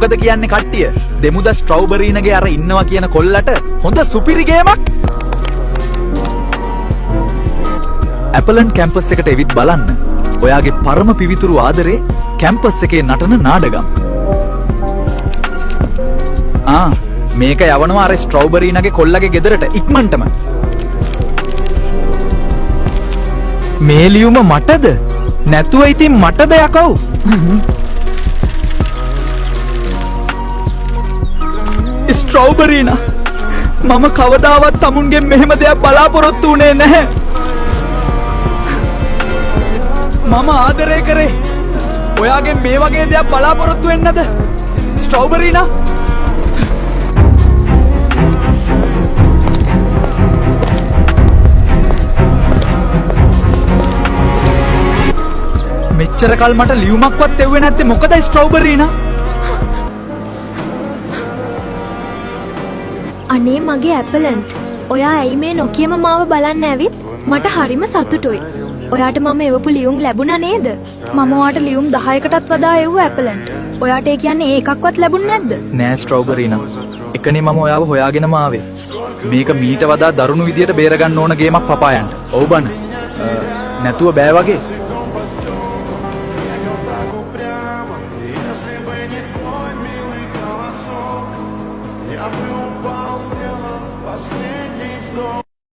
මොකද කියන්නේ කට්ටිය? දෙමුද ස්ට්‍රෝබරීනගේ අර ඉන්නවා කියන කොල්ලට හොඳ සුපිරි ගේමක්. ඇපලන්ට් කැම්පස් එකට එවිත් බලන්න. ඔයාගේ පරම පිවිතුරු ආදරේ කැම්පස් එකේ නටන නාඩගම්. මේක යවනවා අර ස්ට්‍රෝබරීනගේ කොල්ලගේ ගෙදරට ඉක්මනටම. මේ ලියුම මටද? නැතුව ඉතින් මටද යකෝ. ස්ට්‍රෝබරීනා මම කවදාවත් තමුන්ගෙන් මෙහෙම දෙයක් බලාපොරොත්තු වුණේ නැහැ. මම ආදරය කරේ ඔයාගෙන් මේ වගේ දෙයක් බලාපොරොත්තු වෙන්නද ස්ට්‍රෝබරීනා? මෙච්චර කල් මට ලියුමක්වත් එව්වේ නැත්තේ මොකද ස්ට්‍රෝබරීනා? අනේ මගේ ඇපලන්ට්, ඔයා ඇයි මේ නොකියම මාව බලන්න ඇවිත්? මට හරිම සතුටුයි. ඔයාට මම එවපු ලියුම් ලැබුණා නේද? මම ඔයාට ලියුම් 10කටත් වඩා එව්වා ඇපලන්ට්. ඔයාට ඒ කියන්නේ ඒකක්වත් ලැබුණ නැද්ද? නෑ ස්ට්‍රෝබරීනා. එකනේ මම ඔයාව හොයාගෙනම ආවේ. මේක මීට වඩා දරුණු විදියට බේරගන්න ඕන ගේමක් පපායන්ට. ඔව් බං. නැතුව බෑ වගේ.